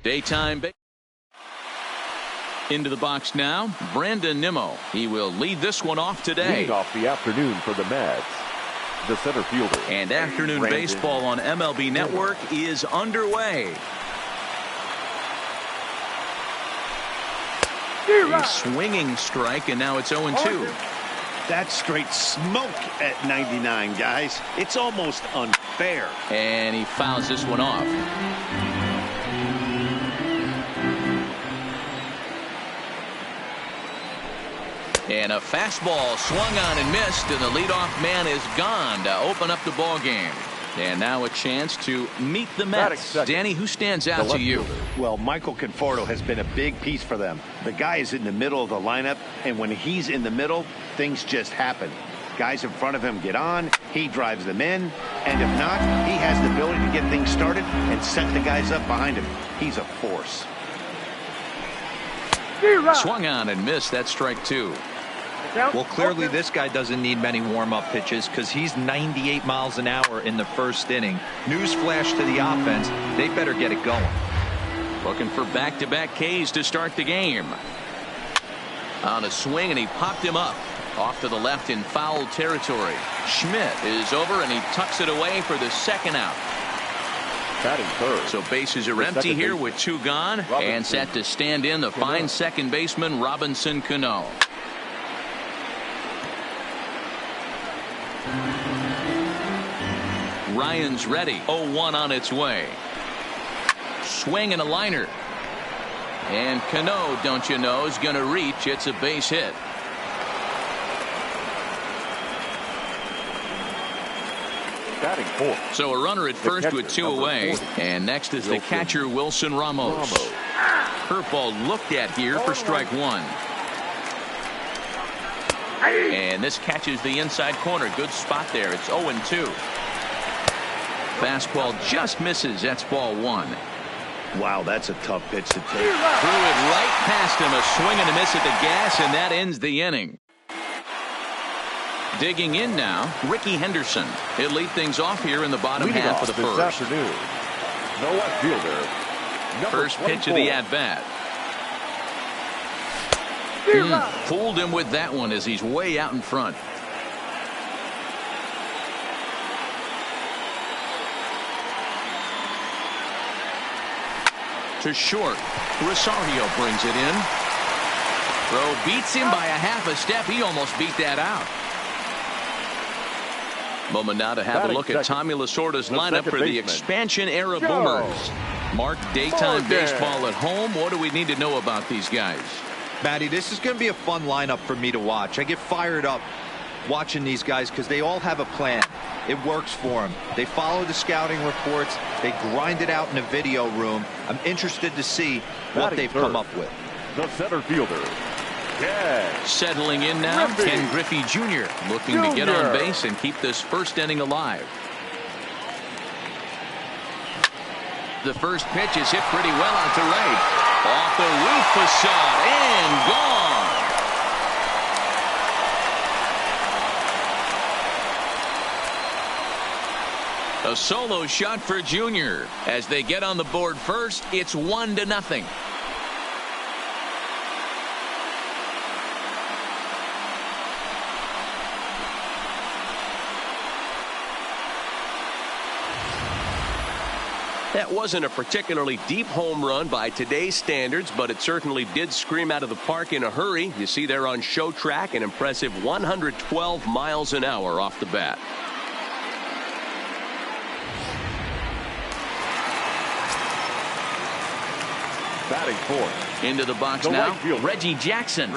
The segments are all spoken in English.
Daytime. Into the box now, Brandon Nimmo. He will lead this one off today. Leading off the afternoon for the Mets, the center fielder. And afternoon baseball on MLB Network is underway. A swinging strike, and now it's 0-2. That's straight smoke at 99, guys. It's almost unfair. And he fouls this one off. And a fastball swung on and missed, and the leadoff man is gone to open up the ball game. And now a chance to meet the Mets. Danny, who stands out to you? Well, Michael Conforto has been a big piece for them. The guy is in the middle of the lineup, and when he's in the middle, things just happen. Guys in front of him get on, he drives them in, and if not, he has the ability to get things started and set the guys up behind him. He's a force. Swung on and missed. That's strike 2. Well, clearly this guy doesn't need many warm-up pitches because he's 98 miles an hour in the first inning. Newsflash to the offense, they better get it going. Looking for back-to-back Ks to start the game. On a swing, and he popped him up. Off to the left in foul territory. Schmidt is over, and he tucks it away for the second out. Batting third. So bases are empty here with 2 gone. And set to stand in the fine second baseman, Robinson Cano. Ryan's ready. 0-1 on its way. Swing and a liner. And Cano, don't you know, is going to reach. It's a base hit. Batting fourth. So a runner at first with 2 away. And next is the catcher, Wilson Ramos. Curveball looked at here for strike 1. And this catches the inside corner. Good spot there. It's 0-2. Fastball just misses. That's ball 1. Wow, that's a tough pitch to take. Threw it right past him. A swing and a miss at the gas, and that ends the inning. Digging in now, Ricky Henderson. He'll lead things off here in the bottom half of the first. This afternoon, the left fielder. First pitch of the at-bat. Fooled him with that one as he's way out in front. To short. Rosario brings it in. Throw beats him by a half a step. He almost beat that out. Moment now to have a look at Tommy Lasorda's lineup for the expansion era Boomers. Mark, daytime baseball at home. What do we need to know about these guys? Matty, this is going to be a fun lineup for me to watch. I get fired up watching these guys because they all have a plan. It works for them. They follow the scouting reports. They grind it out in the video room. I'm interested to see what they've come up with. The center fielder. Settling in now, Ken Griffey Jr. looking to get on base and keep this first inning alive. The first pitch is hit pretty well out to right. Off the roof facade and gone. A solo shot for Jr. As they get on the board first, it's 1-0. That wasn't a particularly deep home run by today's standards, but it certainly did scream out of the park in a hurry. You see there on show track an impressive 112 miles an hour off the bat. Batting fourth. Into the box now, Reggie Jackson.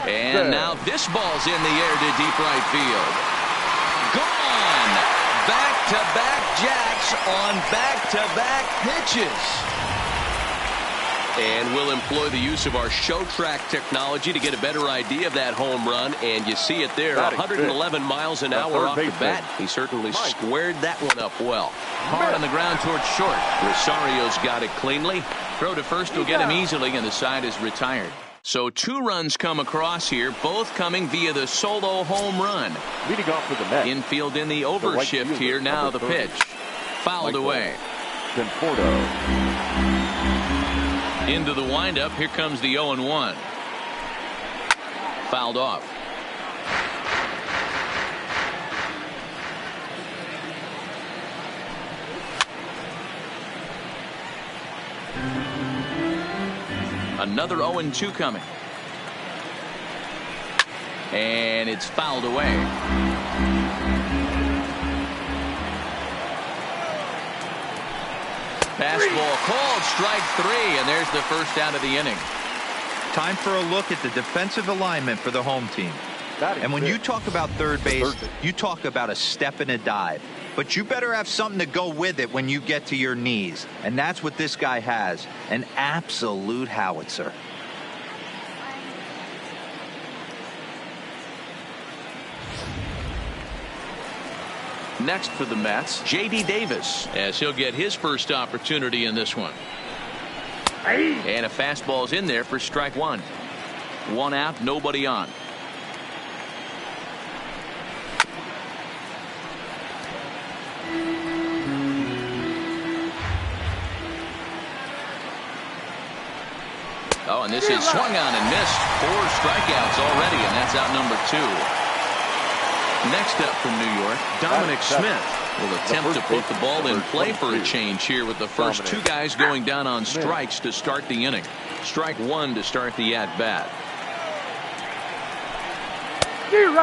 And now this ball's in the air to deep right field. Gone! Back-to-back jacks on back-to-back pitches. And we'll employ the use of our show track technology to get a better idea of that home run. And you see it there, 111 miles an hour off the bat. He certainly squared that one up well. Hard on the ground towards short. Rosario's got it cleanly. Throw to first will get him easily, and the side is retired. So 2 runs come across here, both coming via the solo home run. Leading off for the Mets. Infield in the overshift here. Now the pitch. Fouled away. Conforto. Into the windup. Here comes the 0-1. Fouled off. Another 0-2 coming. And it's fouled away. Fastball called, strike 3, and there's the first out of the inning. Time for a look at the defensive alignment for the home team. And when you talk about third base, you talk about a step and a dive. But you better have something to go with it when you get to your knees. And that's what this guy has. An absolute howitzer. Next for the Mets, J.D. Davis, as he'll get his first opportunity in this one. And a fastball's in there for strike 1. 1 out, nobody on. Oh, and this is swung on and missed. 4 strikeouts already, and that's out number 2. Next up from New York, Dominic Smith will attempt to put the ball in play for a change here with the first 2 guys going down on strikes to start the inning. Strike 1 to start the at-bat.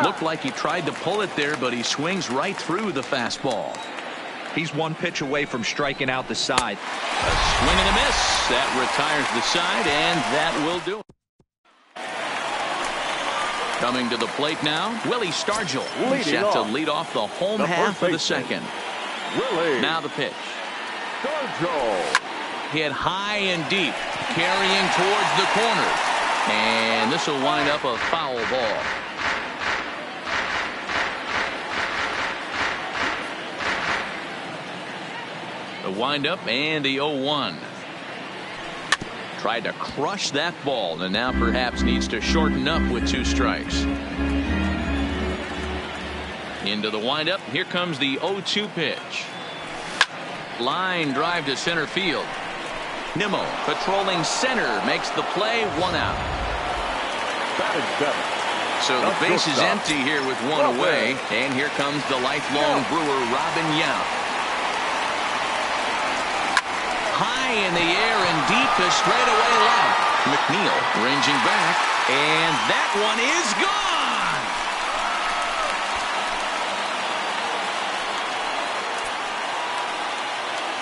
Looked like he tried to pull it there, but he swings right through the fastball. He's 1 pitch away from striking out the side. A swing and a miss. That retires the side, and that will do it. Coming to the plate now, Willie Stargell. Set to lead off the home half of the second. Now the pitch. Stargell. Hit high and deep, carrying towards the corner. And this will wind up a foul ball. The windup and the 0-1. Tried to crush that ball, and now perhaps needs to shorten up with 2 strikes. Into the windup. Here comes the 0-2 pitch. Line drive to center field. Nimmo patrolling center makes the play. 1 out. So the base is empty here with 1 away, and here comes the lifelong Brewer, Robin Yount. High in the air and deep to straightaway left. McNeil ranging back, and that one is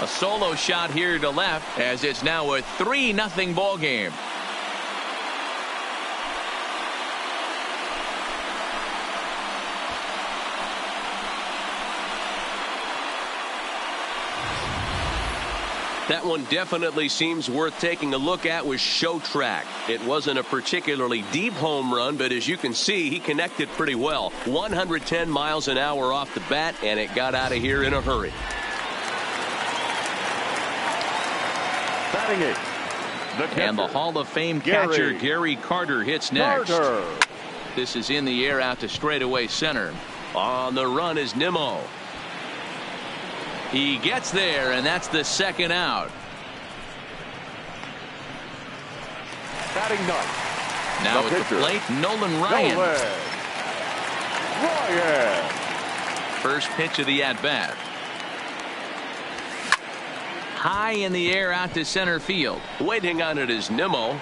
gone. A solo shot here to left, as it's now a 3-0 ball game. That one definitely seems worth taking a look at with show track. It wasn't a particularly deep home run, but as you can see, he connected pretty well. 110 miles an hour off the bat, and it got out of here in a hurry. Batting 8. And the Hall of Fame catcher Gary Carter hits next. This is in the air out to straightaway center. On the run is Nimmo. He gets there, and that's the 2nd out. Batting 9. Now at the plate, Nolan Ryan. First pitch of the at-bat. High in the air out to center field. Waiting on it is Nimmo.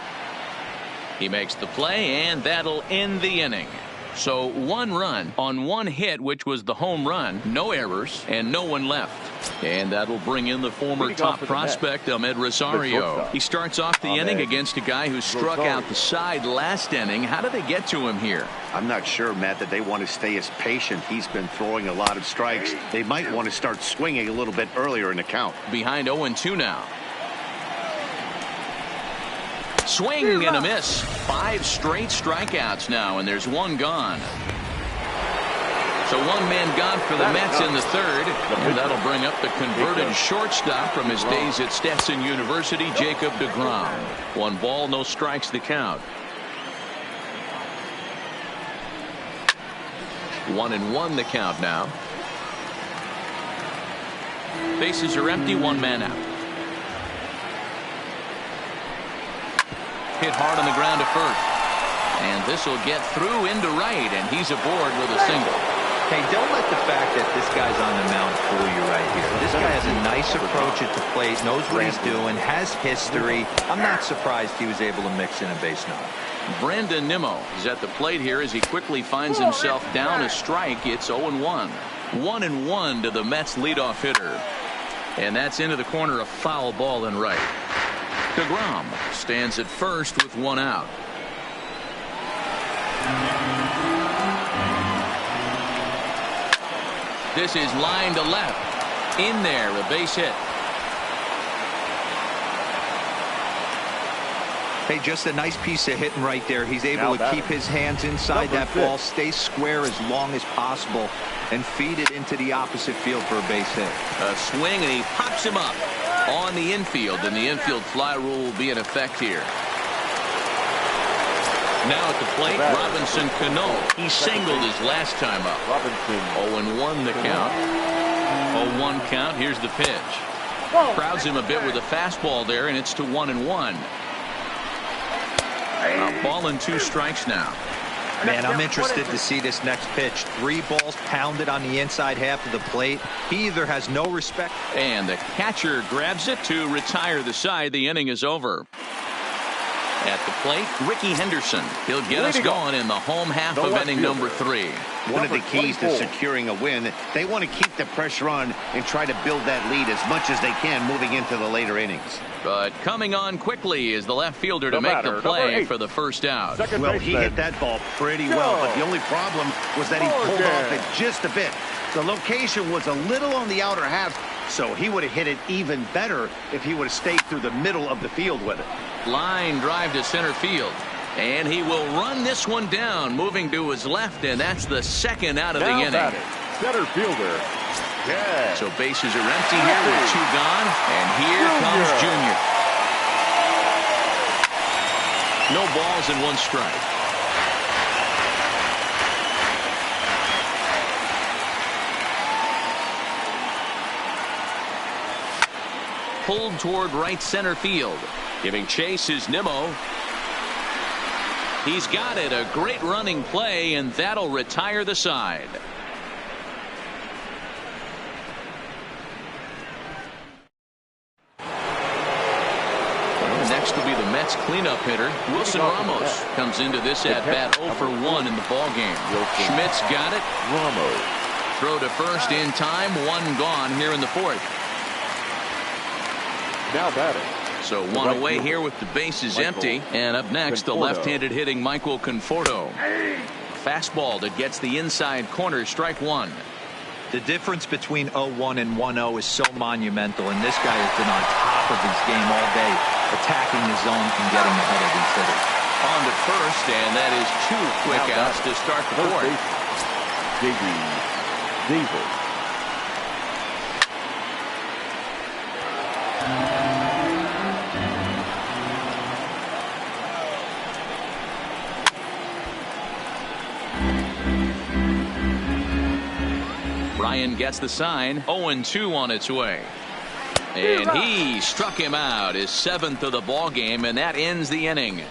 He makes the play, and that'll end the inning. So 1 run on 1 hit, which was the home run, no errors, and no one left. And that'll bring in the former top prospect, Ahmed Rosario. He starts off the inning against a guy who struck out the side last inning. How did they get to him here? I'm not sure, Matt, that they want to stay as patient. He's been throwing a lot of strikes. They might want to start swinging a little bit earlier in the count. Behind 0-2 now. Swing and a miss. 5 straight strikeouts now, and there's 1 gone. So 1 man gone for the Mets in the 3rd, and that'll bring up the converted shortstop from his days at Stetson University, Jacob deGrom. 1 ball, no strikes to count. 1-1 the count now. Bases are empty, 1 man out. hit hard on the ground to first. And this will get through into right, and he's aboard with a single. Hey, don't let the fact that this guy's on the mound fool you right here. This guy has a nice approach at the plate, knows what he's doing, has history. I'm not surprised he was able to mix in a base knock. Brandon Nimmo is at the plate here as he quickly finds himself down a strike. It's 0-1. 1-1 to the Mets leadoff hitter. And that's into the corner, a foul ball in right. DeGrom stands at first with one out. This is line to left. In there, a base hit. Hey, just a nice piece of hitting right there. He's able to keep his hands inside that ball, stay square as long as possible, and feed it into the opposite field for a base hit. A swing, and he pops him up on the infield, and the infield fly rule will be in effect here. Now at the plate, Robinson Cano. He singled his last time up. 0-1 the count. 0-1 count. Here's the pitch. Crowds him a bit with a fastball there, and it's to 1-1. A ball and 2 strikes now. Man, I'm interested to see this next pitch. 3 balls pounded on the inside half of the plate. He either has no respect. And the catcher grabs it to retire the side. The inning is over. At the plate, Ricky Henderson. He'll get us going in the home half of inning number 3. One of the keys to securing a win, they want to keep the pressure on and try to build that lead as much as they can moving into the later innings. But coming on quickly is the left fielder to make the play for the first out. Well, he hit that ball pretty well, but the only problem was that he pulled off it just a bit. The location was a little on the outer half, so he would have hit it even better if he would have stayed through the middle of the field with it. Line drive to center field. And he will run this one down, moving to his left, and that's the second out of the inning. Center fielder. Yeah. So bases are empty here with 2 gone, and here comes Junior. No balls and 1 strike. Pulled toward right center field. Giving chase is Nimmo. He's got it. A great running play, and that'll retire the side. Next will be the Mets cleanup hitter. Wilson Ramos comes into this at-bat 0 for 1 in the ballgame. Schmidt's got it. Ramos. Throw to first in time. 1 gone here in the 4th. Now batting. So 1 away here with the bases empty. And up next, the left-handed hitting Michael Conforto. Fastball that gets the inside corner. Strike 1. The difference between 0-1 and 1-0 is so monumental, and this guy has been on top of his game all day, attacking the zone and getting ahead of these hitters. On to first, and that is 2 quick outs to start the 4th. Davis. Ryan gets the sign. 0-2 on its way. And he struck him out, his 7th of the ball game, and that ends the inning.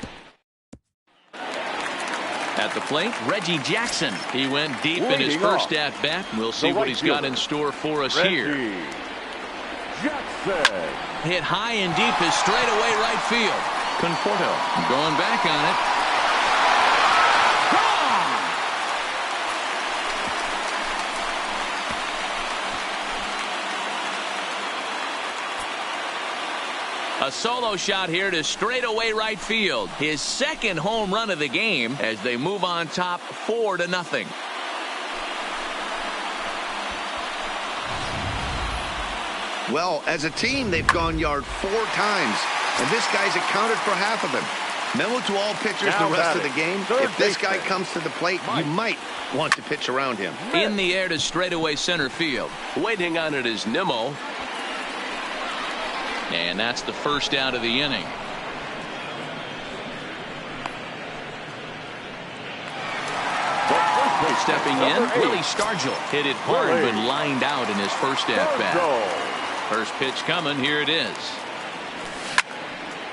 At the plate, Reggie Jackson. He went deep in his first at-bat. We'll see what he's got in store for us here. Jackson. Hit high and deep is straight away right field. Conforto going back on it. A solo shot here to straightaway right field. His 2nd home run of the game as they move on top 4-0. Well, as a team, they've gone yard 4 times, and this guy's accounted for half of them. Memo to all pitchers the rest of the game. If this guy comes to the plate, you might want to pitch around him. In the air to straightaway center field. Waiting on it is Nimmo. And that's the first out of the inning. Stepping in, Willie Stargell hit it hard but lined out in his first at-bat. First pitch coming, here it is.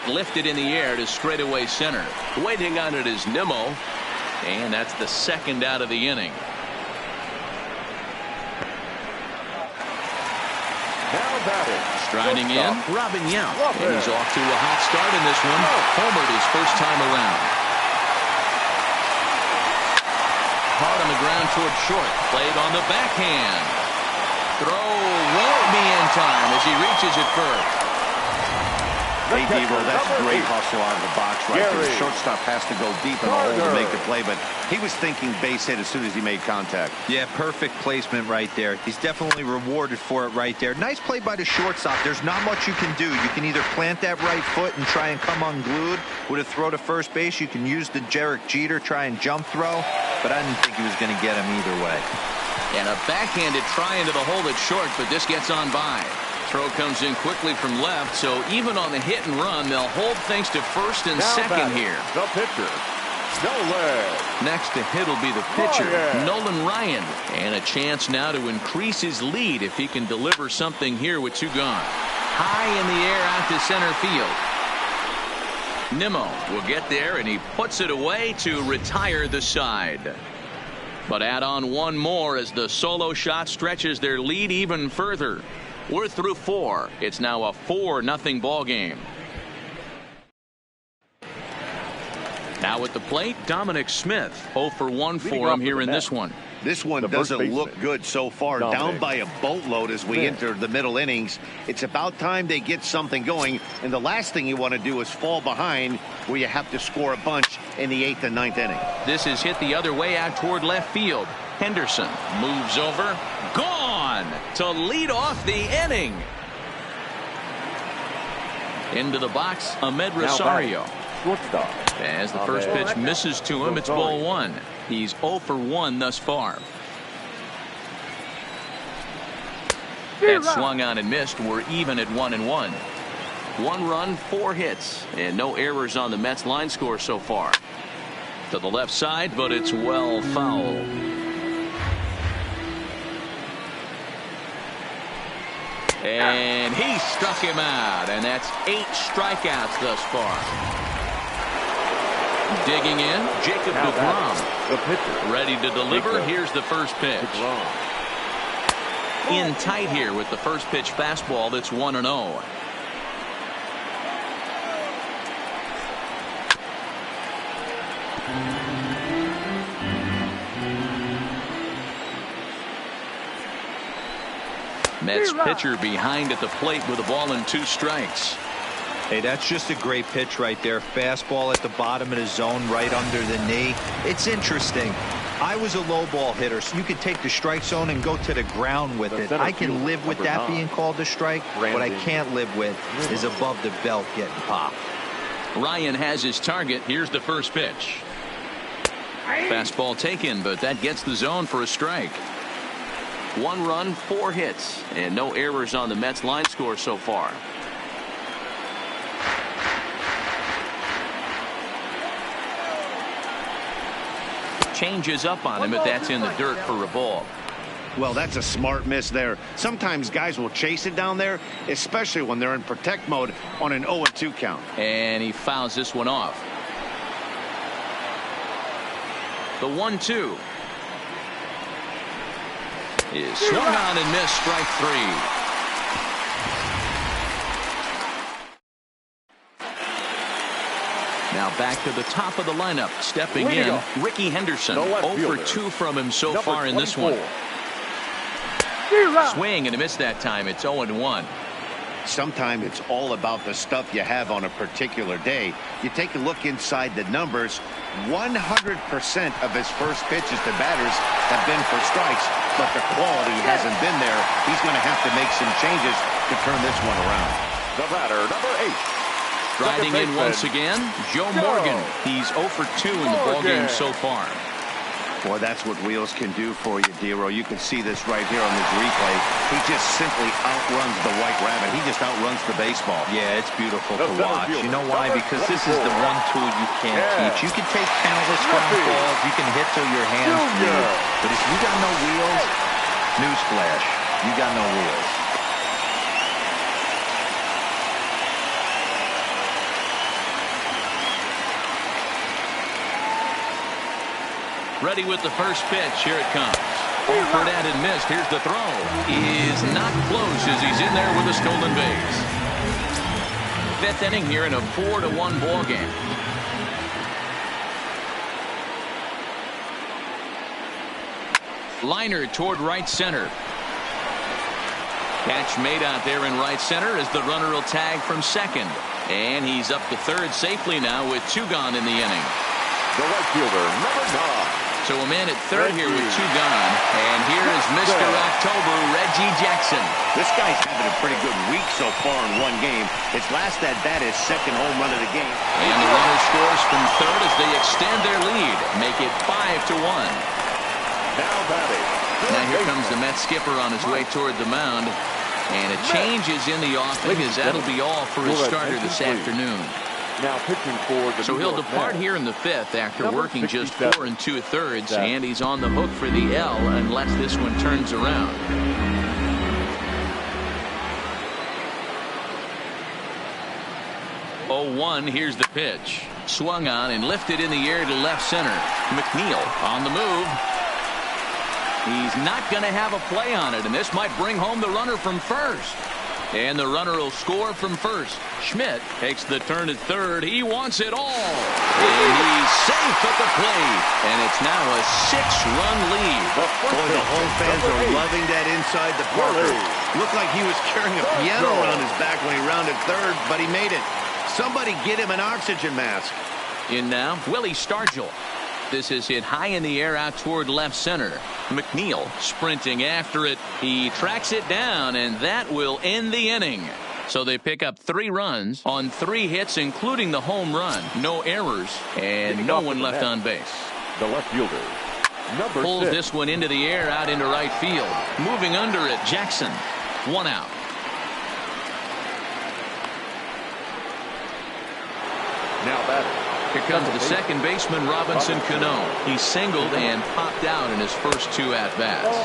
lifted in the air to straightaway center. Waiting on it is Nimmo. And that's the second out of the inning. Now batting. Striding in, Robin Yount. Love And it. he's off to a hot start in this one. Homered his first time around. Hard on the ground toward short. Played on the backhand. Throw won't be in time as he reaches it first. Hey, Devo, that's great hustle out of the box right there. The shortstop has to go deep in the hole to make the play, but he was thinking base hit as soon as he made contact. Yeah, perfect placement right there. He's definitely rewarded for it right there. Nice play by the shortstop. There's not much you can do. You can either plant that right foot and try and come unglued with a throw to first base. You can use the Derek Jeter, try and jump throw, but I didn't think he was going to get him either way. And a backhanded try into the hole at short, but this gets on by. Throw comes in quickly from left, so even on the hit and run, they'll hold things to first and Now second batting. here. The pitcher, Nolan. Next to hit will be the pitcher, Ryan. Nolan Ryan. And a chance now to increase his lead if he can deliver something here with two gone. High in the air out to center field. Nimmo will get there, and he puts it away to retire the side. But add on one more as the solo shot stretches their lead even further. We're through 4. It's now a 4-0 ball game. Now at the plate, Dominic Smith. 0 for 1 for him here in this one. This one The first doesn't look baseman, good so far. Dominic Down by a boatload as we Smith. enter the middle innings. It's about time they get something going. And the last thing you want to do is fall behind where you have to score a bunch in the 8th and 9th inning. This is hit the other way out toward left field. Henderson moves over. Gone to lead off the inning. Into the box, Ahmed Rosario. Shortstop. As the first pitch misses to him, it's ball 1. He's 0 for 1 thus far. That swung on and missed. We're even at 1-1. 1 run, 4 hits, and no errors on the Mets line score so far. To the left side, but it's well foul. And he struck him out, and that's 8 strikeouts thus far. Digging in, Jacob Now DeGrom. The pitcher, Ready to deliver. Jacob Here's the first pitch. DeGrom. In tight here with the first pitch fastball that's 1-0. Mets pitcher behind at the plate with a ball and 2 strikes. Hey, that's just a great pitch right there. Fastball at the bottom of the zone, right under the knee. It's interesting. I was a low ball hitter, so you could take the strike zone and go to the ground with it. I can live with that being called a strike. What I can't live with is above the belt getting popped. Ryan has his target. Here's the first pitch. Fastball taken, but that gets the zone for a strike. 1 run, 4 hits, and no errors on the Mets line score so far. Changes up on him, but that's in the dirt for a ball. Well, that's a smart miss there. Sometimes guys will chase it down there, especially when they're in protect mode on an 0-2 count. And he fouls this one off. The 1-2 is swung on and missed. Strike 3. Now back to the top of the lineup. Stepping in, Ricky Henderson. 0 for 2 from him so far in this one. Swing and a miss that time. It's 0-1. Sometimes it's all about the stuff you have on a particular day. You take a look inside the numbers. 100% of his first pitches to batters have been for strikes, but the quality hasn't been there. He's going to have to make some changes to turn this one around. The batter, number 8. Striding in once again, Joe Morgan. He's 0 for 2 in the ballgame so far. Boy, that's what wheels can do for you, Dero. You can see this right here on this replay. He just simply outruns the White Rabbit. He just outruns the baseball. Yeah, it's beautiful to watch. You know why? Because this is the one tool you can't teach. You can take countless ground balls. You can hit till your hands bleed. But if you got no wheels, newsflash, you got no wheels. Ready with the first pitch. Here it comes. For that and missed. Here's the throw. Is not close as he's in there with a stolen base. Fifth inning here in a 4-1 ball game. Liner toward right center. Catch made out there in right center as the runner will tag from second. And he's up to third safely now with 2 gone in the inning. The right fielder, number 9. So a man at third here with 2 gone. And here is Mr. October, Reggie Jackson. This guy's having a pretty good week so far in one game. His last at bat is second home run of the game. And the runner scores from third as they extend their lead. Make it 5-1. Now batting. Now here comes the Mets skipper on his way toward the mound. And a change is in the offing as that'll be all for his starter this afternoon. Now pitching for the So he'll depart here in the 5th after working just 4 2/3, and he's on the hook for the L unless this one turns around. Here's the pitch. Swung on and lifted in the air to left center. McNeil on the move. He's not going to have a play on it, and this might bring home the runner from first. And the runner will score from first. Schmidt takes the turn at third. He wants it all. And he's safe at the plate. And it's now a 6-run lead. Boy, the home fans are loving that inside the Parker. Looked like he was carrying a piano around his back when he rounded third, but he made it. Somebody get him an oxygen mask. In now, Willie Stargell. This is hit high in the air out toward left center. McNeil sprinting after it. He tracks it down, and that will end the inning. So they pick up 3 runs on 3 hits, including the home run. No errors, and no one left on base. The left fielder, number 6. Pulls this one into the air out into right field. Moving under it, Jackson. 1 out. Now batting. Here comes the second baseman, Robinson Cano. He singled and popped out in his first 2 at-bats.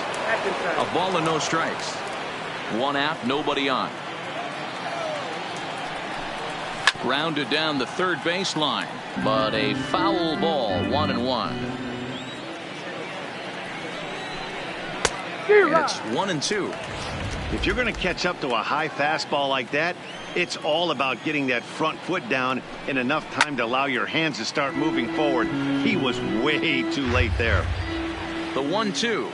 A ball and no strikes. 1 out, nobody on. Grounded down the third baseline, but a foul ball, 1-1. It's 1-2. If you're going to catch up to a high fastball like that, it's all about getting that front foot down in enough time to allow your hands to start moving forward. He was way too late there. The 1-2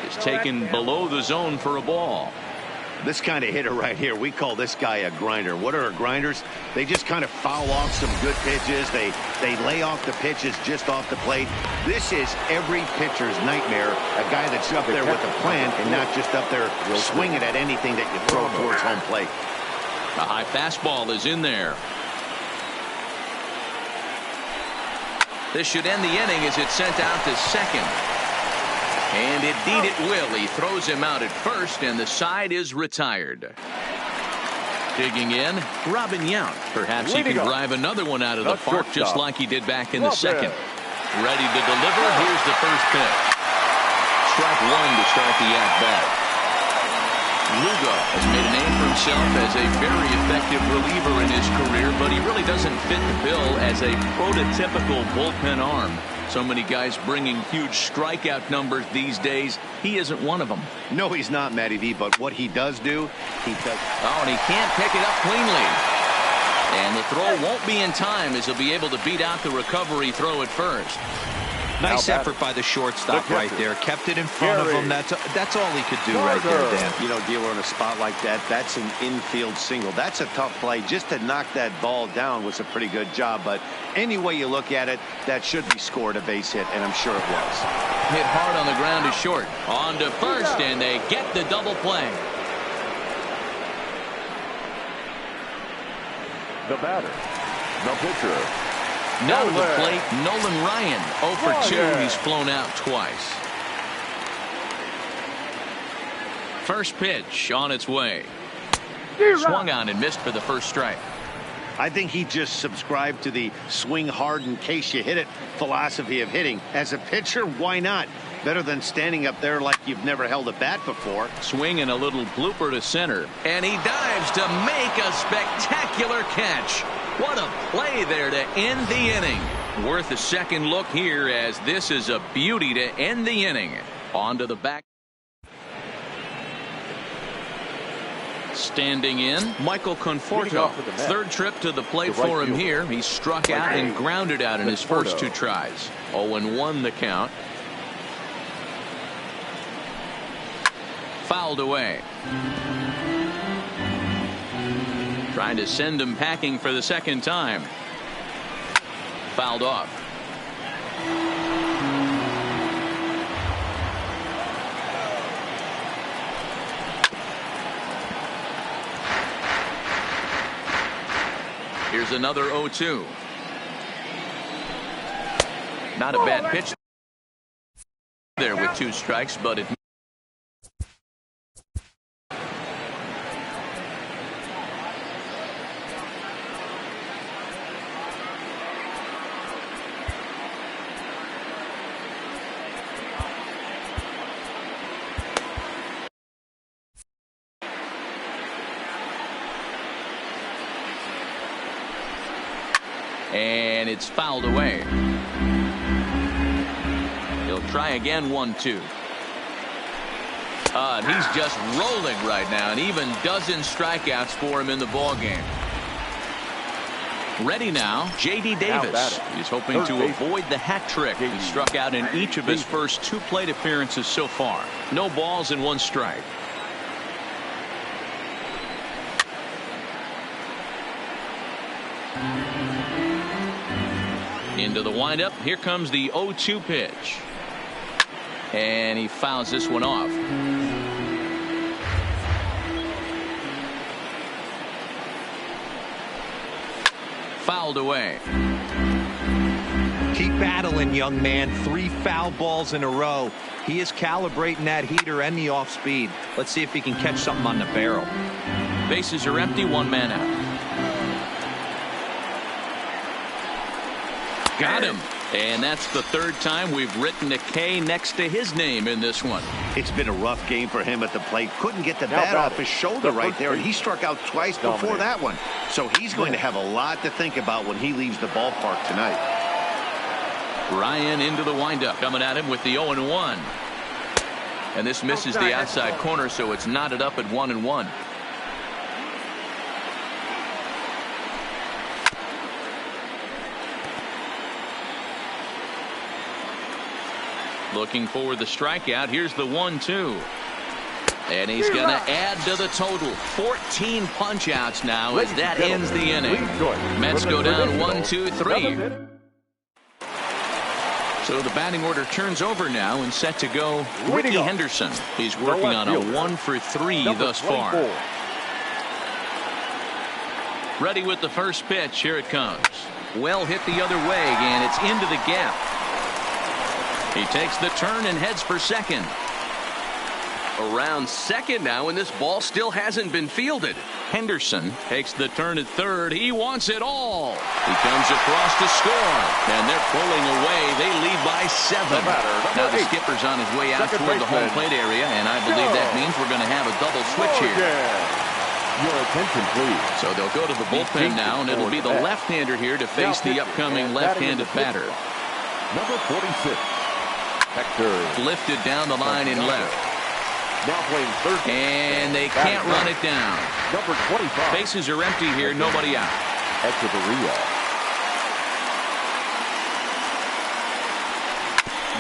is taken below the zone for a ball. This kind of hitter right here, we call this guy a grinder. What are grinders? They just kind of foul off some good pitches. They lay off the pitches just off the plate. This is every pitcher's nightmare, a guy that's up there with a plan and not just up there swinging at anything that you throw towards home plate. A high fastball is in there. This should end the inning as it's sent out to second. And indeed it will. He throws him out at first, and the side is retired. Digging in, Robin Yount. Perhaps he can drive another one out of the park just like he did back in the second. Ready to deliver. Here's the first pitch. Strike 1 to start the at-bat. Lugo has made a name for himself as a very effective reliever in his career, but he really doesn't fit the bill as a prototypical bullpen arm. So many guys bringing huge strikeout numbers these days. He isn't one of them. No, he's not, Matty V, but what he does do, he does. Oh, and he can't pick it up cleanly. And the throw won't be in time as he'll be able to beat out the recovery throw at first. Nice effort by the shortstop right there. Kept it in front of him. That's all he could do right there, Dan. You know, dealer in a spot like that, that's an infield single. That's a tough play. Just to knock that ball down was a pretty good job. But any way you look at it, that should be scored a base hit, and I'm sure it was. Hit hard on the ground to short. On to first, and they get the double play. The batter, the pitcher. Now to the plate, Nolan Ryan. 0 for 2. He's flown out twice. First pitch on its way. Swung on and missed for the first strike. I think he just subscribed to the swing hard in case you hit it philosophy of hitting. As a pitcher, why not? Better than standing up there like you've never held a bat before. Swinging a little blooper to center. And he dives to make a spectacular catch. What a play there to end the inning. Worth a second look here, as this is a beauty to end the inning. On to the back. Standing in, Michael Conforto. Third trip to the plate for him here. He struck out and grounded out in his first 2 tries. 0-1 the count. Fouled away. Trying to send him packing for the second time. Fouled off. Here's another 0-2. Not a bad pitch there with 2 strikes, but it. And it's fouled away. He'll try again. 1-2. And he's just rolling right now, and even dozen strikeouts for him in the ball game. Ready now, J.D. Davis. He's hoping to avoid the hat trick. He struck out in each of his first 2 plate appearances so far. No balls and 1 strike. Into the windup. Here comes the 0-2 pitch. And he fouls this one off. Fouled away. Keep battling, young man. 3 foul balls in a row. He is calibrating that heater and the off speed. Let's see if he can catch something on the barrel. Bases are empty. 1 man out. Got him. And that's the 3rd time we've written a K next to his name in this one. It's been a rough game for him at the plate. Couldn't get the bat off his shoulder right there, and he struck out twice before that one. So he's going to have a lot to think about when he leaves the ballpark tonight. Ryan into the windup, coming at him with the 0-1. And this misses the outside corner, so it's knotted up at 1-1. Looking for the strikeout. Here's the 1-2. And he's going to add to the total. 14 punch-outs now as that ends the inning. Mets go down 1-2-3. So the batting order turns over now and set to go Ricky Henderson. He's working on a 1-for-3 thus far. Ready with the first pitch. Here it comes. Well hit the other way, and it's into the gap. He takes the turn and heads for second. Around second now, and this ball still hasn't been fielded. Henderson takes the turn at third. He wants it all. He comes across to score, and they're pulling away. They lead by 7. Now the skipper's on his way out toward the home plate area, and I believe that means we're going to have a double switch here. Your attention, please. So they'll go to the bullpen now, and it'll be the left-hander here to face the upcoming left-handed batter. Number 46. Hector. Lifted down the line in left. Now playing third. And they can't run it down. Number 25. Bases are empty here. Nobody out. Echeverria.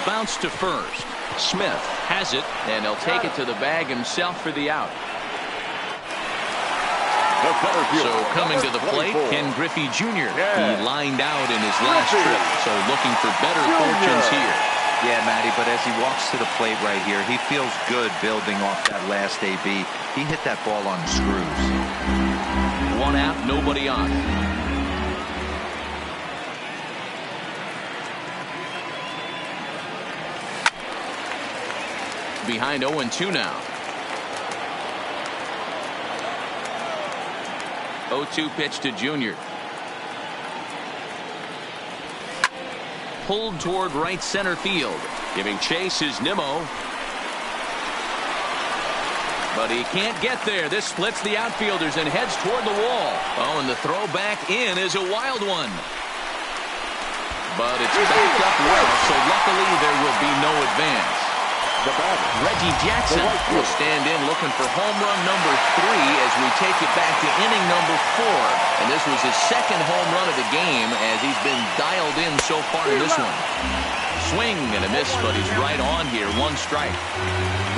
Bounce to first. Smith has it, and he'll take it to the bag himself for the out. So coming to the plate, Ken Griffey Jr. He lined out in his last trip, so looking for better fortunes here. Yeah, Matty, but as he walks to the plate right here, he feels good building off that last AB. He hit that ball on the screws. 1 out, nobody on. Behind 0-2 now. 0-2 pitch to Junior. Pulled toward right center field. Giving chase is Nimmo. But he can't get there. This splits the outfielders and heads toward the wall. Oh, and the throw back in is a wild one. but it's backed up well, so luckily there will be no advance. Reggie Jackson will stand in looking for home run number 3 as we take it back to inning number 4. And this was his second home run of the game as he's been dialed in so far in this one. Swing and a miss, but he's right on here. 1 strike.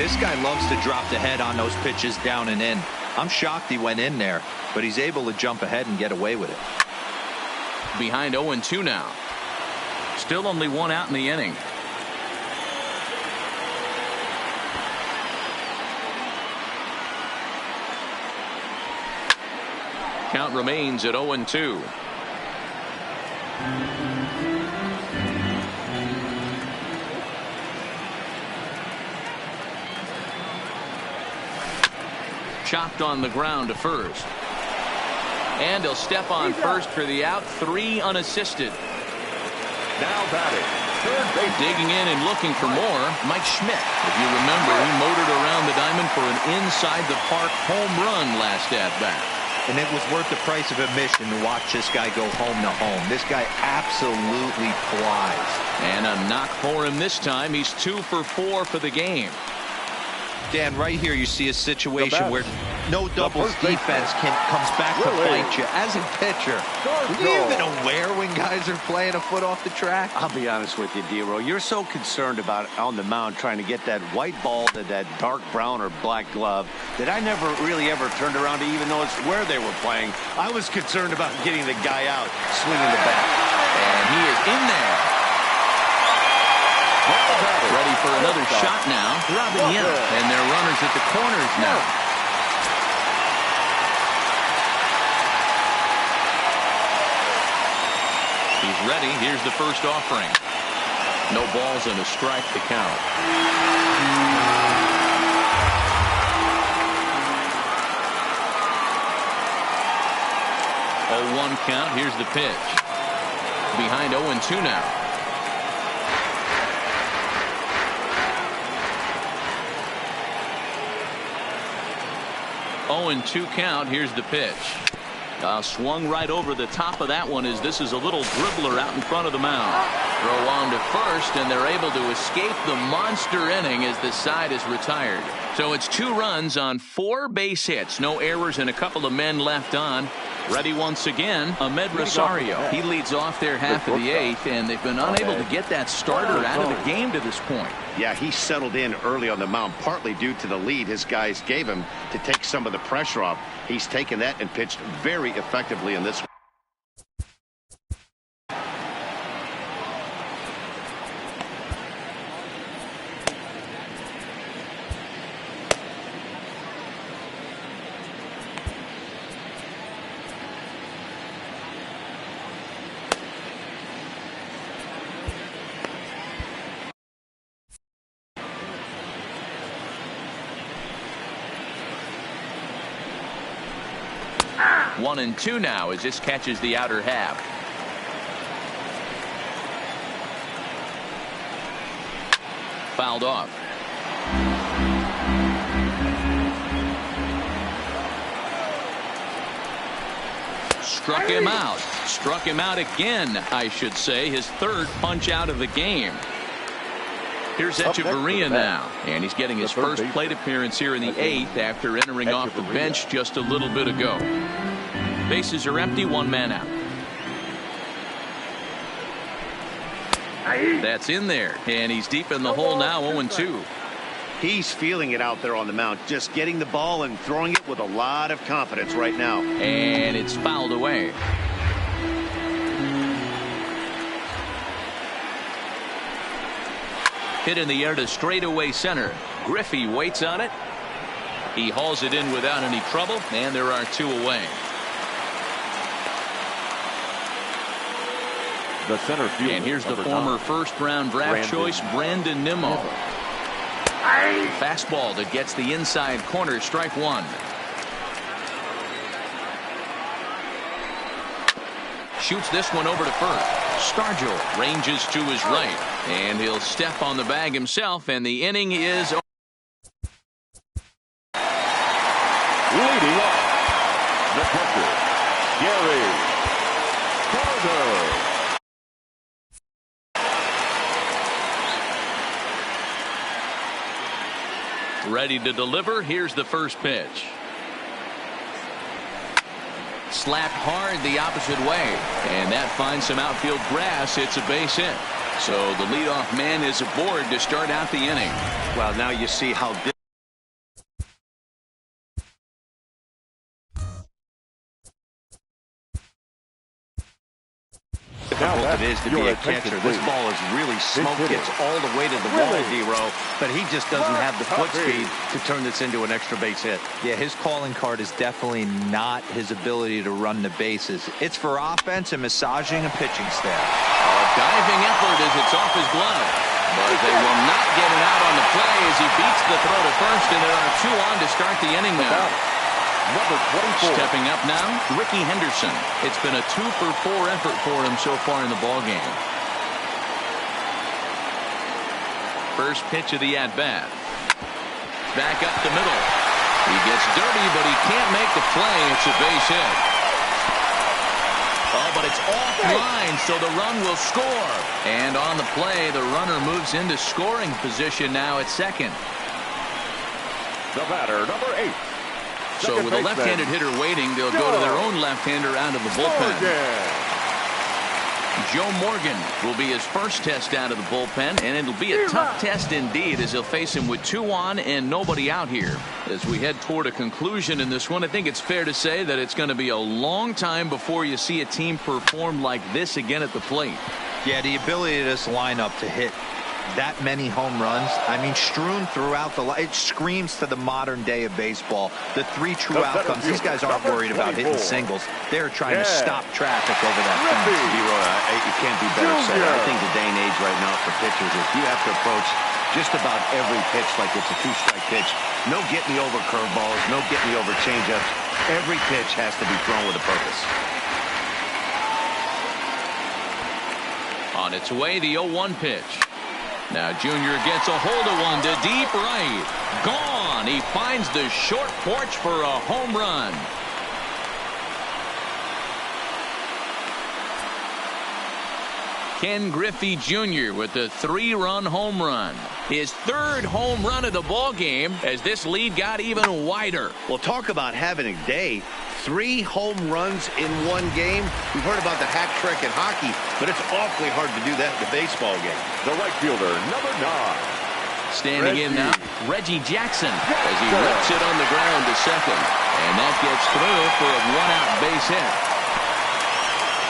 This guy loves to drop the head on those pitches down and in. I'm shocked he went in there, but he's able to jump ahead and get away with it. Behind 0-2 now. Still only 1 out in the inning. Count remains at 0-2. Chopped on the ground to first. And he'll step on first for the out. 3 unassisted. Now batting, third base. Digging in and looking for more, Mike Schmidt. If you remember, he motored around the diamond for an inside-the-park home run last at-bat. And it was worth the price of admission to watch this guy go home to home. This guy absolutely flies. And a knock for him this time. He's 2 for 4 for the game. Dan, right here you see a situation where no doubles defense comes back to bite you. As a pitcher, are you even aware when guys are playing a foot off the track? I'll be honest with you, D-Row. You're so concerned about on the mound trying to get that white ball to that dark brown or black glove that I never really ever turned around to even notice where they were playing. I was concerned about getting the guy out swinging the bat. And he is in there. Ready for another shot now. Robin Young. And they're runners at the corners now. He's ready. Here's the first offering. No balls and a strike to count. 0-1 count. Here's the pitch. Behind 0-2 now. 0-2 count. Here's the pitch. Swung right over the top of that one as this is a little dribbler out in front of the mound. Throw on to first, and they're able to escape the monster inning as the side is retired. So it's 2 runs on 4 base hits. No errors and a couple of men left on. Ready once again, Ahmed Rosario. He leads off their half of the 8th, and they've been unable to get that starter out of the game to this point. Yeah, he settled in early on the mound, partly due to the lead his guys gave him to take some of the pressure off. He's taken that and pitched very effectively in this one. One and two now as this catches the outer half. Fouled off. Struck him out. Struck him out again, I should say. His third punch out of the game. Here's Echeverria now, and he's getting his first plate appearance here in the 8th after entering off the bench just a little bit ago. Bases are empty, 1 man out. That's in there, and he's deep in the hole now, 0-2. He's feeling it out there on the mound, just getting the ball and throwing it with a lot of confidence right now. And it's fouled away. Hit in the air to straightaway center. Griffey waits on it. He hauls it in without any trouble, and there are 2 away. The center fielder, and here's the former first-round draft choice, Brandon Nimmo. Fastball that gets the inside corner, strike 1. Shoots this one over to first. Stargell ranges to his right, and he'll step on the bag himself, and the inning is over. Leading off, the catcher, Gary Carter. Ready to deliver. Here's the first pitch. Slapped hard the opposite way, and that finds some outfield grass. It's a base hit. So the leadoff man is aboard to start out the inning. Well, now you see how difficult it is to be a catcher. This ball is really smoked. Gets all the way to the wall, D-Row, but he just doesn't have the foot speed to turn this into an extra base hit. Yeah, his calling card is definitely not his ability to run the bases. It's for offense and massaging a pitching staff. A diving effort as it's off his glove. But they will not get it out on the play as he beats the throw to first, and there are 2 on to start the inning now. Number 24. Stepping up now, Ricky Henderson. It's been a 2-for-4 effort for him so far in the ballgame. First pitch of the at-bat. Back up the middle. He gets dirty, but he can't make the play. It's a base hit. Oh, but it's offline, so the run will score. And on the play, the runner moves into scoring position now at second. The batter, number 8. So with a left-handed hitter waiting, they'll go to their own left-hander out of the bullpen. Joe Morgan will be his first test out of the bullpen, and it'll be a tough test indeed as he'll face him with 2 on and nobody out here. As we head toward a conclusion in this one, I think it's fair to say that it's going to be a long time before you see a team perform like this again at the plate. Yeah, the ability of this lineup to hit that many home runs, I mean, strewn throughout it screams to the modern day of baseball. The 3 true outcomes. These guys aren't worried about hitting singles. They're trying to stop traffic over that fence. You can't be better said. I think the day and age right now for pitchers is you have to approach just about every pitch like it's a 2-strike pitch. No get me over curveballs, no get me over changeups. Every pitch has to be thrown with a purpose. On its way, the 0-1 pitch. Now Junior gets a hold of one to deep right. Gone. He finds the short porch for a home run. Ken Griffey Jr. with a 3-run home run. His 3rd home run of the ball game as this lead got even wider. Well, talk about having a day. 3 home runs in 1 game. We've heard about the hat trick in hockey, but it's awfully hard to do that in a baseball game. The right fielder, number 9. Standing in now, Reggie Jackson as he rips it on the ground to second. And that gets through for a 1-out base hit.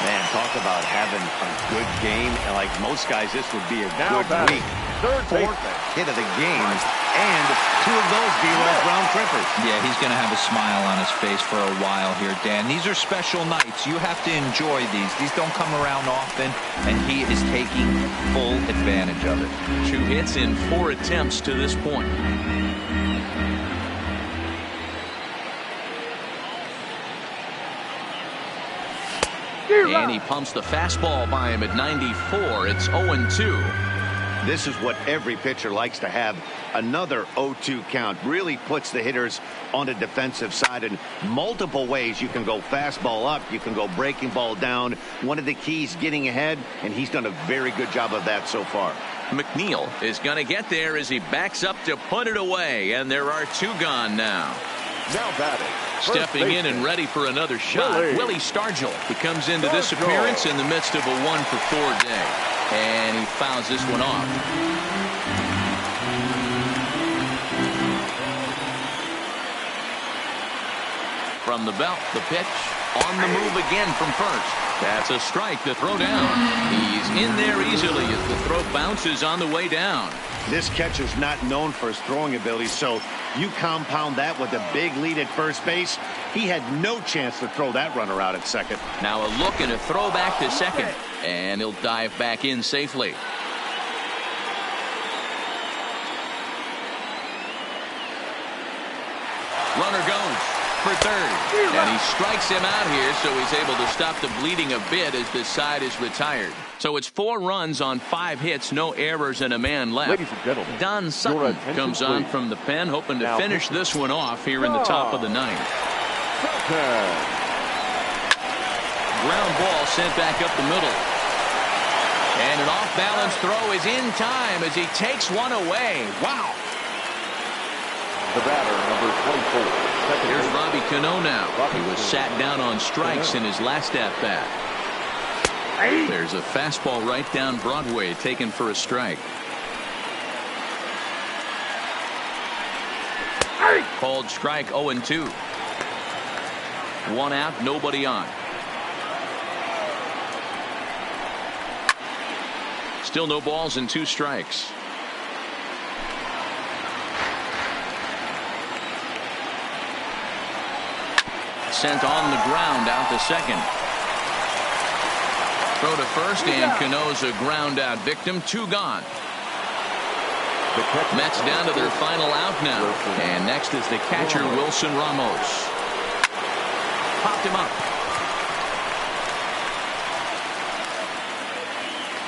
Man, talk about having a good game. And like most guys, this would be a good week. 4th hit of the game. And 2 of those D-Rows round trippers. Yeah, he's going to have a smile on his face for a while here, Dan. These are special nights. You have to enjoy these. These don't come around often, and he is taking full advantage of it. 2 hits in 4 attempts to this point. And he pumps the fastball by him at 94. It's 0-2. This is what every pitcher likes to have. Another 0-2 count really puts the hitters on the defensive side in multiple ways. You can go fastball up. You can go breaking ball down. One of the keys getting ahead, and he's done a very good job of that so far. McNeil is going to get there as he backs up to put it away. And there are 2 gone now. Now batting. Stepping in and ready for another shot, Willie Stargell. He comes into this appearance in the midst of a 1-for-4 day. And he fouls this one off. From the belt, the pitch. On the move again from first. That's a strike. The throw down. He's in there easily as the throw bounces on the way down. This catcher's not known for his throwing ability, so you compound that with a big lead at first base. He had no chance to throw that runner out at second. Now a look and a throw back to second. And he'll dive back in safely. Runner goes for third. And he strikes him out here, so he's able to stop the bleeding a bit as this side is retired. So it's 4 runs on 5 hits, no errors, and a man left. Ladies and gentlemen, Don Sutton comes on from the pen, hoping to finish this one off here in the top of the 9th. Ground ball sent back up the middle. And an off-balance throw is in time as he takes one away. Wow. The batter, number 24. Here's Robbie Cano now. He was sat down on strikes in his last at-bat. There's a fastball right down Broadway taken for a strike. Called strike 0-2. One out, nobody on. Still no balls and 2 strikes. Sent on the ground out to second. Throw to first, and Cano's a ground out victim. 2 gone. Mets down to their final out now. And next is the catcher, Wilson Ramos. Popped him up.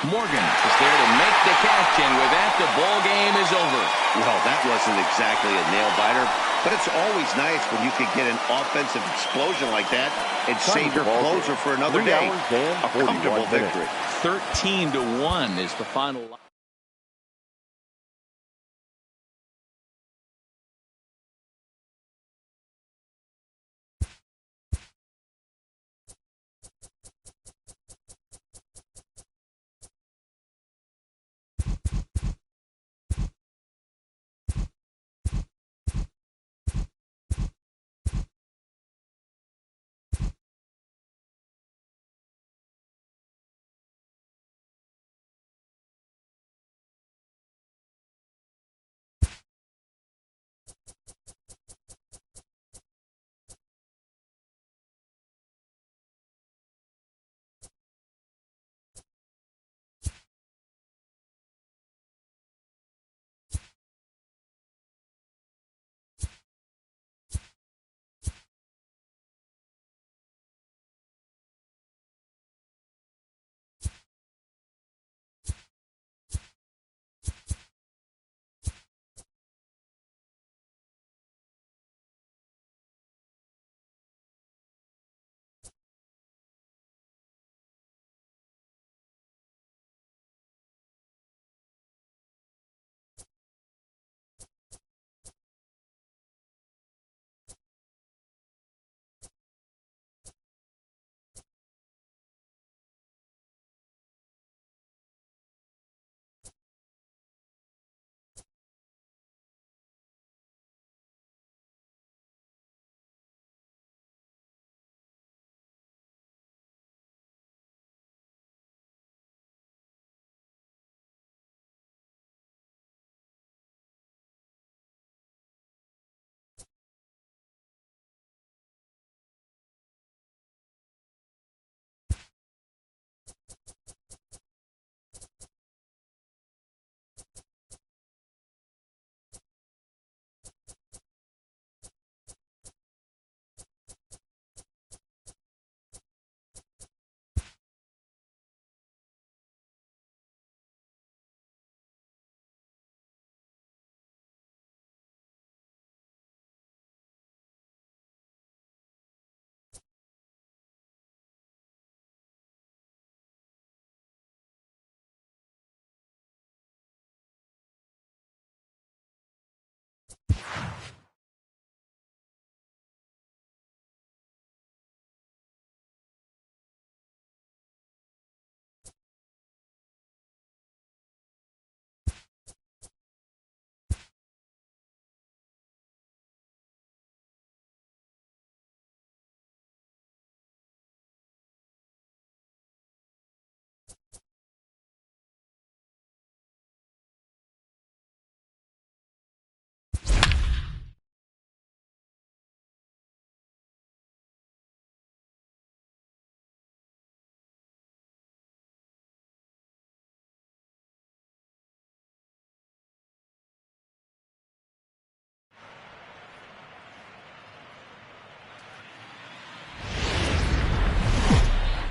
Morgan is there to make the catch, and with that, the ball game is over. Well, that wasn't exactly a nail-biter, but it's always nice when you can get an offensive explosion like that and save your closer for another day. A comfortable victory. 13-1 is the final line.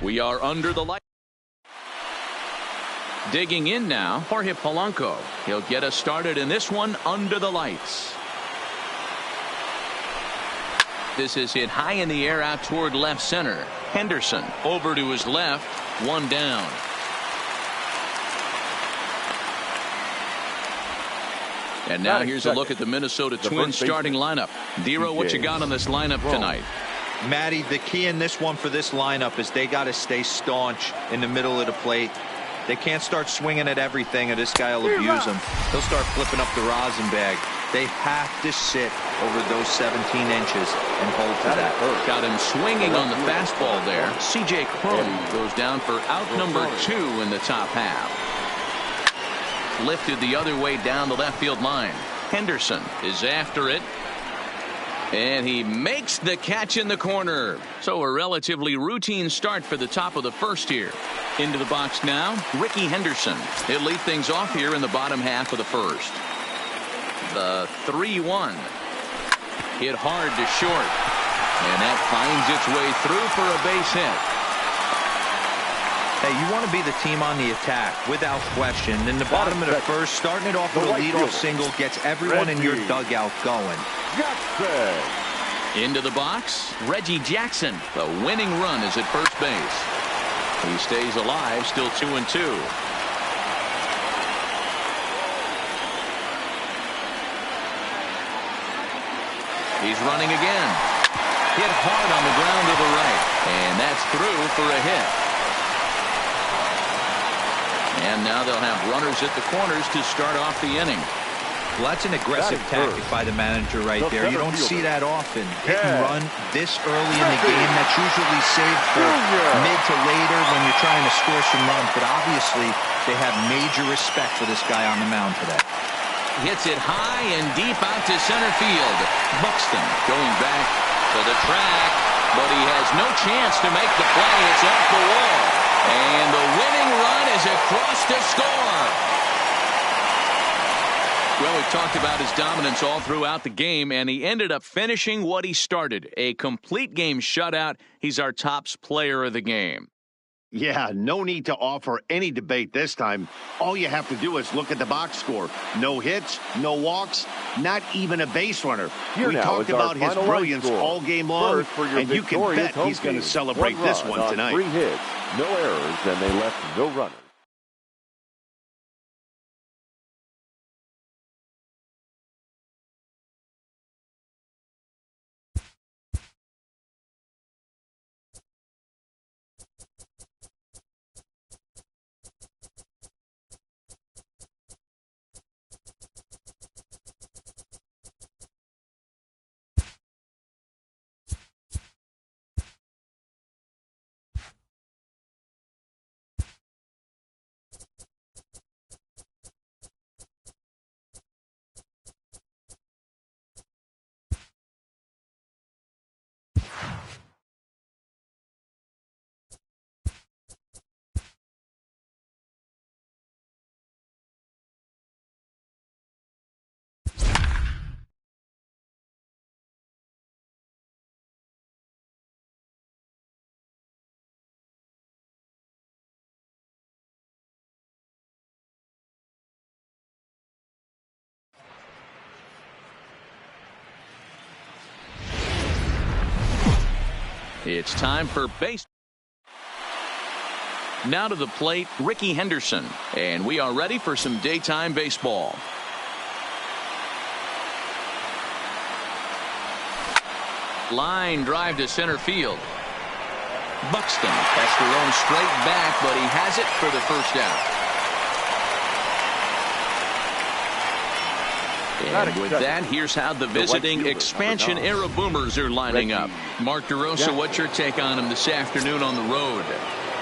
We are under the light. Digging in now, Jorge Polanco. He'll get us started in this one under the lights. This is hit high in the air out toward left center. Henderson over to his left. One down. And now here's a look at the Minnesota Twins starting lineup. Dero, what you got on this lineup tonight? Matty, the key in this one for this lineup is they got to stay staunch in the middle of the plate. They can't start swinging at everything, or this guy will abuse them. He'll start flipping up the rosin bag. They have to sit over those 17 inches and hold to that. Got him swinging on the fastball there. CJ goes down for out number 2 in the top half. Lifted the other way down the left field line. Henderson is after it. And he makes the catch in the corner. So a relatively routine start for the top of the first here. Into the box now, Ricky Henderson. He'll lead things off here in the bottom half of the first. The 3-1. Hit hard to short. And that finds its way through for a base hit. Hey, you want to be the team on the attack, without question. In the bottom of the first, starting it off with a leadoff single gets everyone in your dugout going. Into the box, Reggie Jackson. The winning run is at first base. He stays alive, still 2-2. He's running again. Hit hard on the ground to the right. And that's through for a hit. And now they'll have runners at the corners to start off the inning. Well, that's an aggressive tactic by the manager right there. You don't see that often. Hit and run this early in the game. That's usually saved for mid to later when you're trying to score some runs. But obviously, they have major respect for this guy on the mound today. Hits it high and deep out to center field. Buxton going back to the track, but he has no chance to make the play. It's off the wall. And the winning run is across to score. Well, we've talked about his dominance all throughout the game, and he ended up finishing what he started. A complete game shutout. He's our tops player of the game. Yeah, no need to offer any debate this time. All you have to do is look at the box score. No hits, no walks, not even a base runner. We talked about his brilliance all game long, and you can bet he's going to celebrate this one tonight. 3 hits, no errors, and they left no runners. It's time for base. Now to the plate, Ricky Henderson. And we are ready for some daytime baseball. Line drive to center field. Buxton has to roam straight back, but he has it for the first out. And with that, here's how the visiting expansion era Boomers are lining up. Mark DeRosa, what's your take on them this afternoon on the road?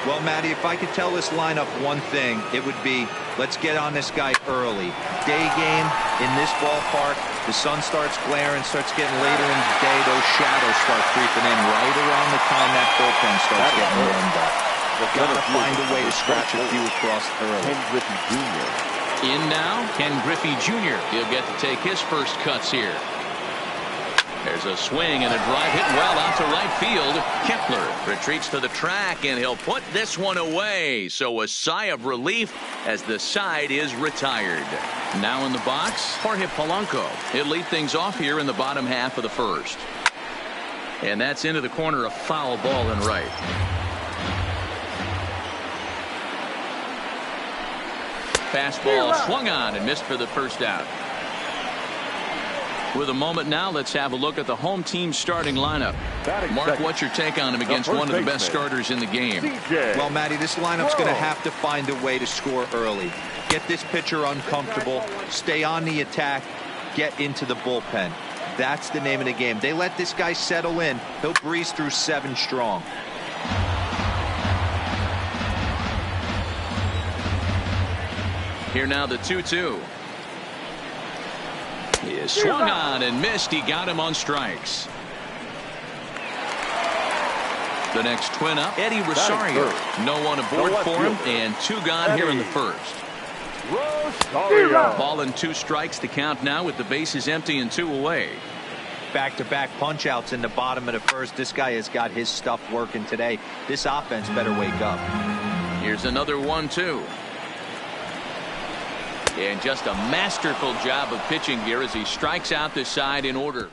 Well, Matty, if I could tell this lineup one thing, it would be let's get on this guy early. Day game in this ballpark, the sun starts glaring, starts getting later in the day, those shadows start creeping in right around the time that bullpen starts getting warmed up. We've got to find a way to scratch a few across early. Ken Griffey Jr. In now, Ken Griffey Jr. He'll get to take his first cuts here. There's a swing and a drive hit well out to right field. Kepler retreats to the track, and he'll put this one away. So a sigh of relief as the side is retired. Now in the box, Jorge Polanco. He'll lead things off here in the bottom half of the first. And that's into the corner, a foul ball and right. Fastball swung on and missed for the first out. With a moment now, let's have a look at the home team starting lineup. Mark, what's your take on him against one of the best starters in the game? Well, Matty, this lineup's going to have to find a way to score early. Get this pitcher uncomfortable, stay on the attack, get into the bullpen. That's the name of the game. They let this guy settle in, he'll breeze through 7 strong. Here now the 2-2. He is swung on and missed. He got him on strikes. The next twin up, Eddie Rosario. No one aboard for him, and 2 gone here in the first. Ball and 2 strikes to count now with the bases empty and 2 away. Back-to-back punch-outs in the bottom of the first. This guy has got his stuff working today. This offense better wake up. Here's another 1-2. And just a masterful job of pitching here as he strikes out the side in order.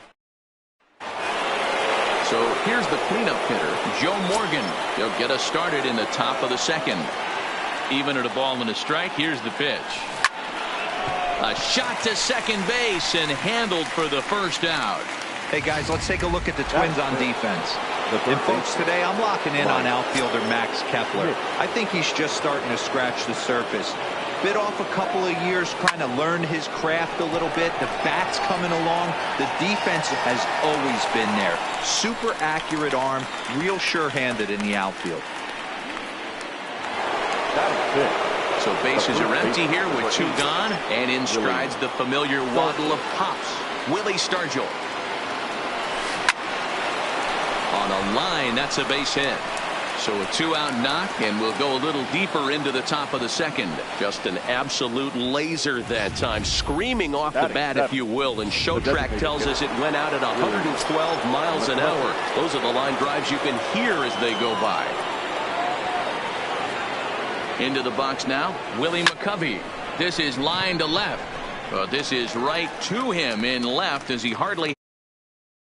So here's the cleanup hitter, Joe Morgan. He'll get us started in the top of the second. Even at a ball and a strike, here's the pitch. A shot to second base and handled for the first out. Hey guys, let's take a look at the Twins on defense. And folks, today I'm locking in on outfielder Max Kepler. I think he's just starting to scratch the surface. Bit off a couple of years trying to learn his craft a little bit. The bat's coming along. The defense has always been there. Super accurate arm, real sure-handed in the outfield. So bases are empty here with 2 gone, and in strides the familiar waddle of pops, Willie Stargell. On a line, that's a base hit. So a 2-out knock, and we'll go a little deeper into the top of the second. Just an absolute laser that time, screaming off the bat, if you will. And Showtrack tells us it went out at 112 miles an hour. Those are the line drives you can hear as they go by. Into the box now, Willie McCovey. This is line to left. This is right to him in left as he hardly